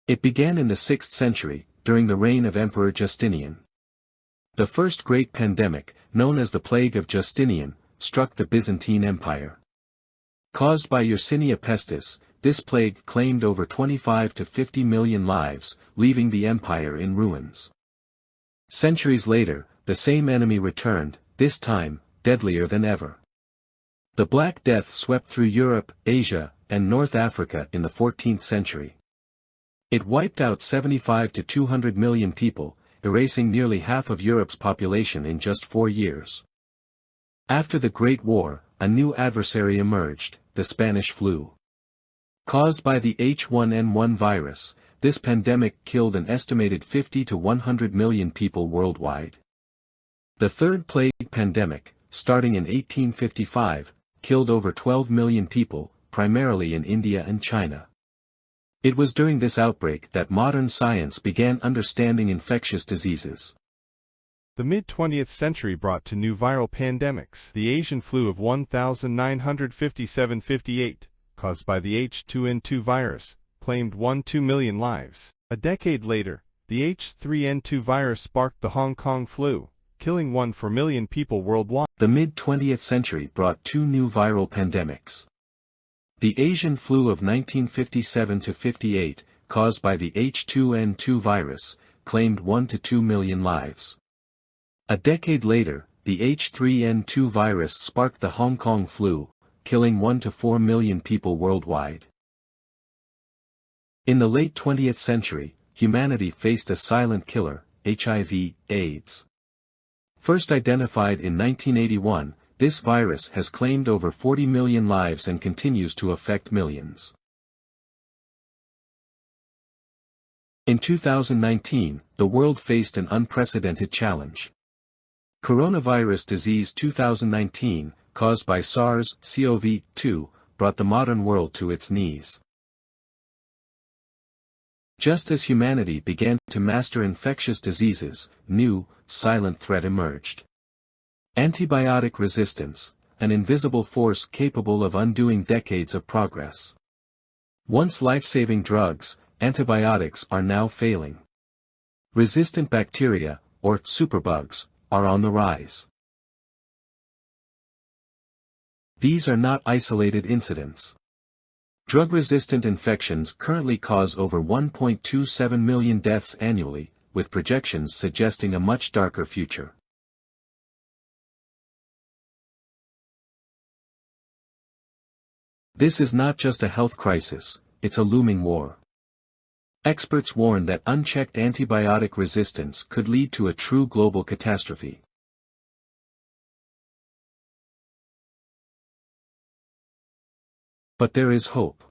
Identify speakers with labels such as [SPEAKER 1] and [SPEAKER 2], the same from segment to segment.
[SPEAKER 1] It began in the 6th century, during the reign of Emperor Justinian. The first great pandemic, known as the Plague of Justinian, struck the Byzantine Empire. Caused by Yersinia pestis, this plague claimed over 25 to 50 million lives, leaving the empire in ruins. Centuries later, the same enemy returned, this time, deadlier than ever. The Black Death swept through Europe, Asia, and North Africa in the 14th century. It wiped out 75 to 200 million people, erasing nearly half of Europe's population in just 4 years. After the Great War, a new adversary emerged, the Spanish flu. Caused by the H1N1 virus, this pandemic killed an estimated 50 to 100 million people worldwide. The Third Plague pandemic, starting in 1855, killed over 12 million people, primarily in India and China. It was during this outbreak that modern science began understanding infectious diseases.
[SPEAKER 2] The mid-20th century brought two new viral pandemics. The Asian flu of 1957-58, caused by the H2N2 virus, claimed 1-2 million lives. A decade later, the H3N2 virus sparked the Hong Kong flu, killing 1.4 million people worldwide.
[SPEAKER 1] The mid-20th century brought two new viral pandemics. The Asian flu of 1957-58, caused by the H2N2 virus, claimed 1 to 2 million lives. A decade later, the H3N2 virus sparked the Hong Kong flu, killing 1 to 4 million people worldwide. In the late 20th century, humanity faced a silent killer, HIV/AIDS. First identified in 1981, this virus has claimed over 40 million lives and continues to affect millions. In 2019, the world faced an unprecedented challenge. Coronavirus disease 2019, caused by SARS-CoV-2, brought the modern world to its knees. Just as humanity began to master infectious diseases, new, silent threat emerged. Antibiotic resistance, an invisible force capable of undoing decades of progress. Once life-saving drugs, antibiotics are now failing. Resistant bacteria, or superbugs, are on the rise. These are not isolated incidents. Drug-resistant infections currently cause over 1.27 million deaths annually, with projections suggesting a much darker future. This is not just a health crisis, it's a looming war. Experts warn that unchecked antibiotic resistance could lead to a true global catastrophe. But there is hope.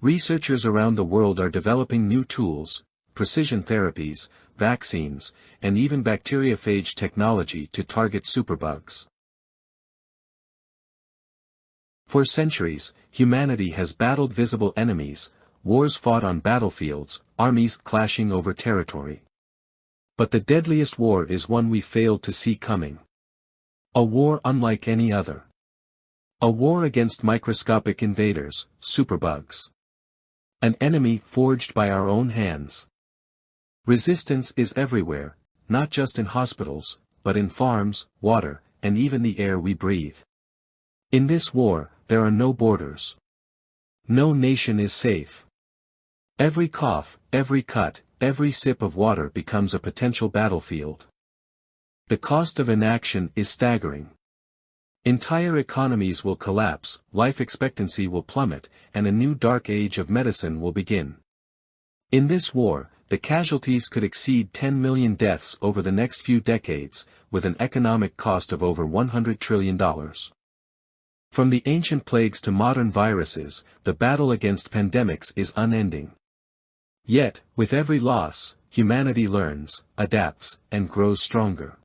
[SPEAKER 1] Researchers around the world are developing new tools, precision therapies, vaccines, and even bacteriophage technology to target superbugs. For centuries, humanity has battled visible enemies, wars fought on battlefields, armies clashing over territory. But the deadliest war is one we failed to see coming. A war unlike any other. A war against microscopic invaders, superbugs. An enemy forged by our own hands. Resistance is everywhere, not just in hospitals, but in farms, water, and even the air we breathe. In this war, there are no borders. No nation is safe. Every cough, every cut, every sip of water becomes a potential battlefield. The cost of inaction is staggering. Entire economies will collapse, life expectancy will plummet, and a new dark age of medicine will begin. In this war, the casualties could exceed 10 million deaths over the next few decades, with an economic cost of over $100 trillion. From the ancient plagues to modern viruses, the battle against pandemics is unending. Yet, with every loss, humanity learns, adapts, and grows stronger.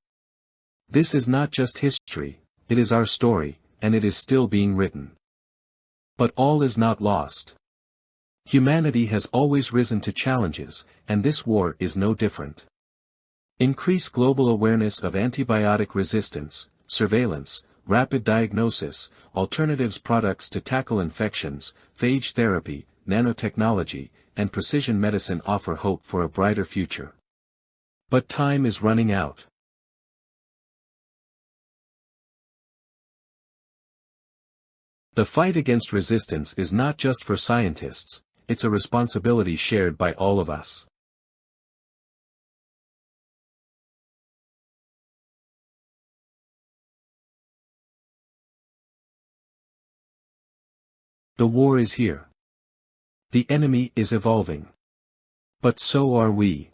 [SPEAKER 1] This is not just history, it is our story, and it is still being written. But all is not lost. Humanity has always risen to challenges, and this war is no different. Increase global awareness of antibiotic resistance, surveillance, rapid diagnosis, alternatives products to tackle infections, phage therapy, nanotechnology, and precision medicine offer hope for a brighter future. But time is running out. The fight against resistance is not just for scientists, it's a responsibility shared by all of us. The war is here. The enemy is evolving. But so are we.